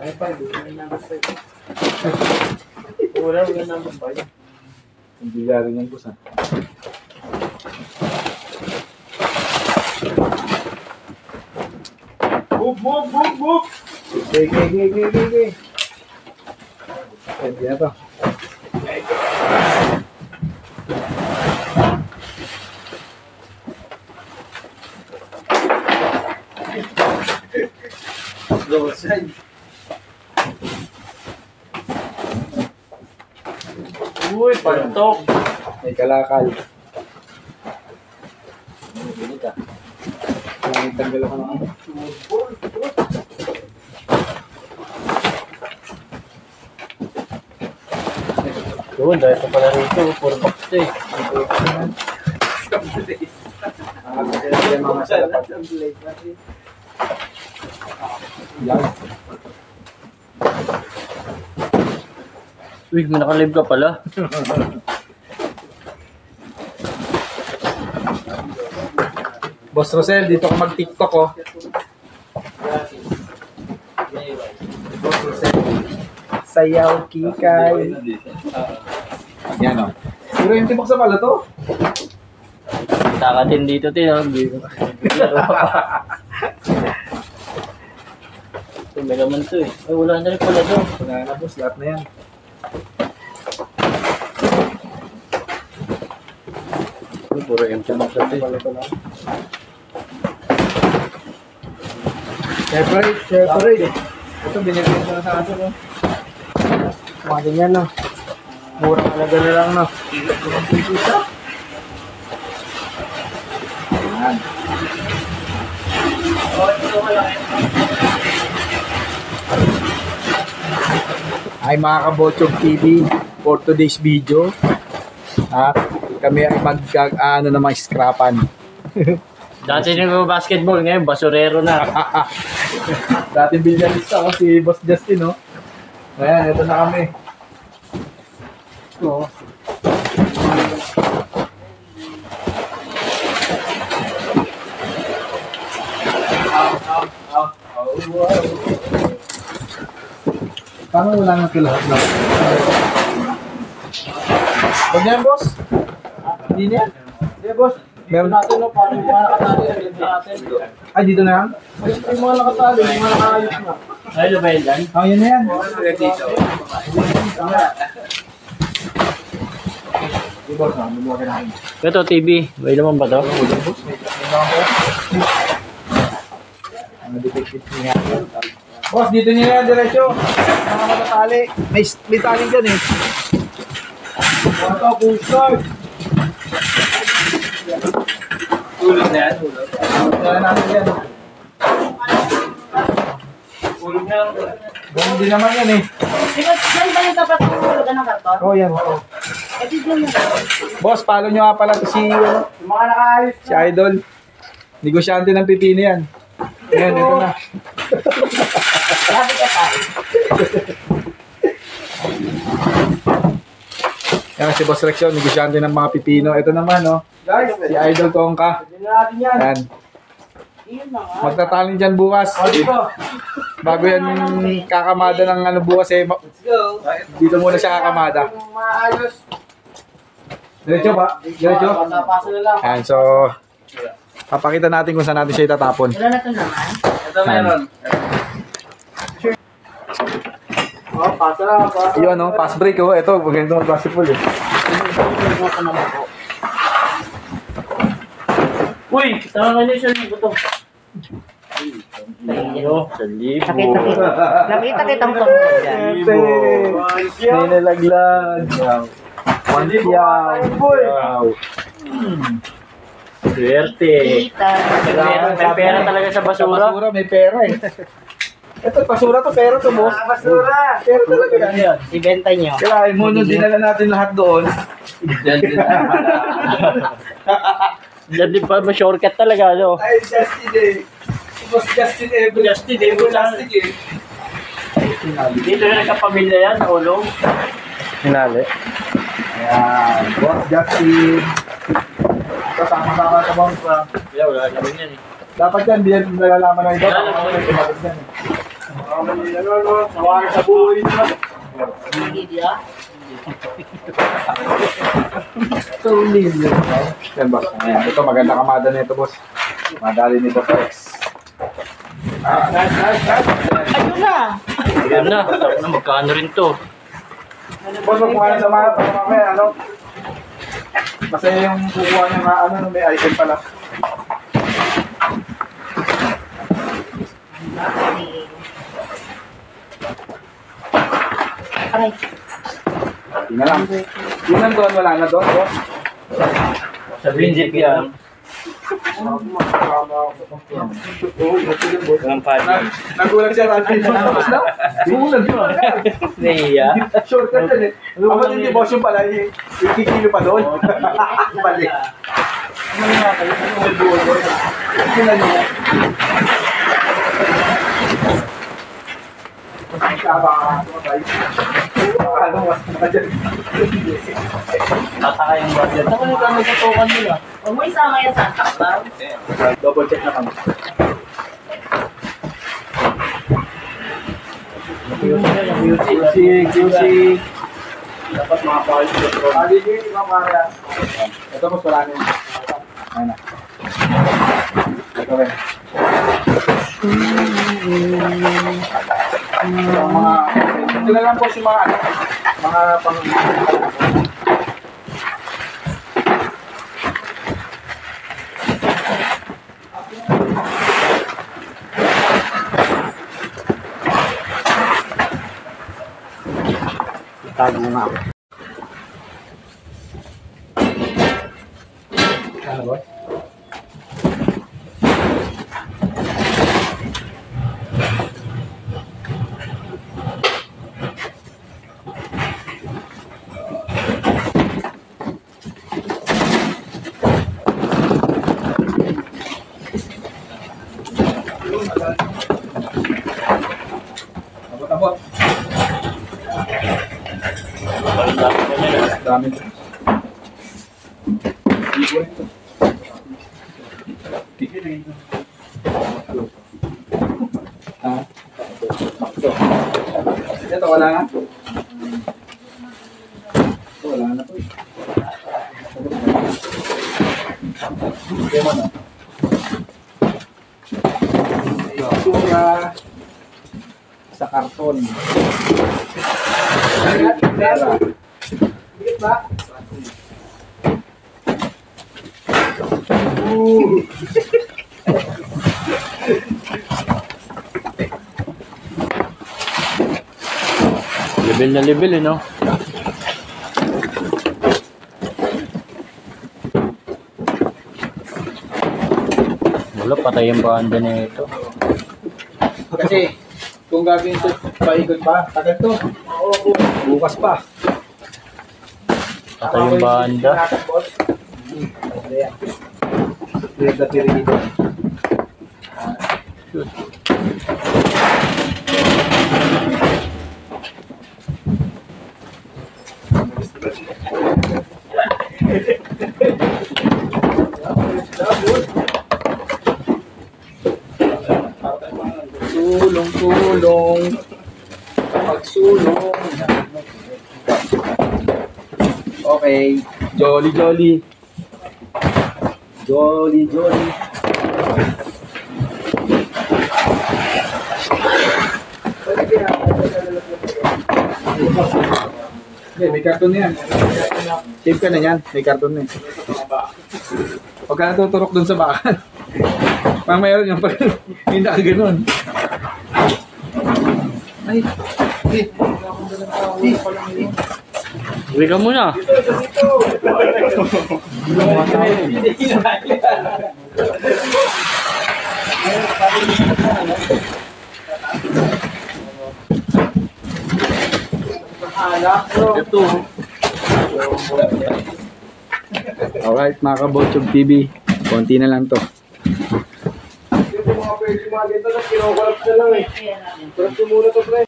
Ay pa, hindi na number 5. Wala number 5. Hindi galing yan, boss, ha? Move! Okay. Pwede na to. Rosay. Uy, pantok. May kalakal. Tanggal ako ng ano. Doon, dahil sa pala rito, puro box to eh. Mga salapat. Yan. Uy, may nakalib ka pala. Boss Rosel, dito ka mag-TikTok, oh. Boss Rosel. Sayaw, kikay. Yan, oh. Puro yung tibok sa pala to. Takatin dito, Ito, may laman to eh. Ay, wala na rin pala to. Wala na, boss. Lahat na yan. Puro empty box na to eh. Separate. Ito, binigyan ko na sa aso, oh. Mga ganyan, no. Murang alaga na lang, no. Ayan. Ay, mga Kabotsog TV, for today's video, kami ay naman scrapan. Dati nung basketball, ngayon basurero na. Dating bilyarista ako si Boss Justin, no? Ayan, ito na kami. Oo. Paano wala nang kilahat na? Huwag yan, boss? Hindi na yan? Hindi, boss. Meron natin, no? Paano yung mga nakatali yan? Dito natin. Ay, dito na yan? Yung mga nakatali, yung mga nakaayos na. Ay, ba yan dyan? Oh, yun na yan. Di, boss, no? Lumuha ka natin. Ito, TV. May naman ba to? Ang detective niya. Boss, dito niya yan, diretso. Mga matatali. May tali dyan eh. Ito, pushcard. Tulog na yan, tulog. Kaya natin yan. Tulog na lang. Ganun din naman yan eh. Saan ba yung tapat ng tulugan ng karton? Oh, yan. Eh, tignan mo. Boss, follow nyo nga pala to si, Yung mga nakaayos si Idol. Negosyante ng pipino yan. Ayan, ito na. Sabi ka tayo. Yan si Boss Rex yun, negosyante ng mga pipino. Ito naman, no? Guys, Si Idol Tongka. hindi natin yan. Yan. Yun na nga. Magtatalin dyan bukas. Bago yan kakamada ng ano bukas eh. Let's go. Dito muna siya kakamada. Yung maayos. Diretso ba? Diretso? Paso na lang. Yan, so papakita natin kung saan natin siya itatapon. Wala na ito naman. Ito meron. Oh, paso na. Paso. Yun, no? Pass break, oh. Ito, maganda ng basketball, eh. Uy, tama nga niyo siya ng buto. Ayun, sa libo. Nakita kitang tungkol dyan. May nalaglag. Wow. One piyaw. Wow. Swerte. Kita. May pera talaga sa basura. Basura, may pera, eh. Ito, basura to, pera to, boss. Basura. Pera talaga yan. Ibenta nyo. Kailangan mo nung dinala natin lahat doon. Diyan din. Diyan din pa, shortcut talaga, no? Ay, Justin, eh. Boss Justin, eh. Justin, eh. Plastic, eh. Dito na nagkapamilya yan, ulong. Hinali. Ayan, Boss Justin. Kasama-sama sa bang Yeah, wala naman yan eh. dapat yan, di yan nalalaman na ito. Wala naman. Tumagot yan, eh. Sawarin sa buhay nila. Yan, boss. Ayan. Ito, maganda kamada nito, boss. Madali ni Boss Rex. Ayun na. Ayan na. Tapos na, magkano rin to. Boss, magkuha na sa mga mamaya, ano? Masaya yung kukuha niya na, ano, may item pala. Aray. Tingnan lang. Tingnan doon, wala na doon, boss. Sa Brinzip yan. Walang padi. Nagulang siya natin yung boss na. Nagulang yun. Naiya. Shortcut yan eh. Ako din yung boss yung pala, ikikilo pa doon. Balik. Ano nga kayo? Ano yung buwan doon? Tingnan niyo. Ano mas na dyan? Tataka yung budget. Ako yung kami tutukan nila. Huwag mo isama yan sa takbaw. Double check na kami. QC. Dapat mga quality control. Ito mas wala na yun. Ayun na. Ito rin. Ito na lang po yung mga ano, mga pang... Tago nga ako. Ano ba? Abot-abot. Dami. Ito wala na. Ito wala na po. Sura sa karton. Pera. Level na level eh, no? Wala, patay yung banda na ito. Kasi kung gagawin ito, paikot pa, tagal to. Bukas pa. Patay yung banda. Clear the perimeter. Tulong. Pagsulong. Okay. Jolly. Okay, may karton na yan. Save ka na yan. May karton na yan. Huwag ka natuturok dun sa bakan. Pang mayroon yung pag hindi ka ganun. Ay. Uwi ka muna. Alright, mga Kabotsog TV. Konti na lang to. Yung mga pwede mga dito na kinukulap na lang eh. Pero sumuna to, pre.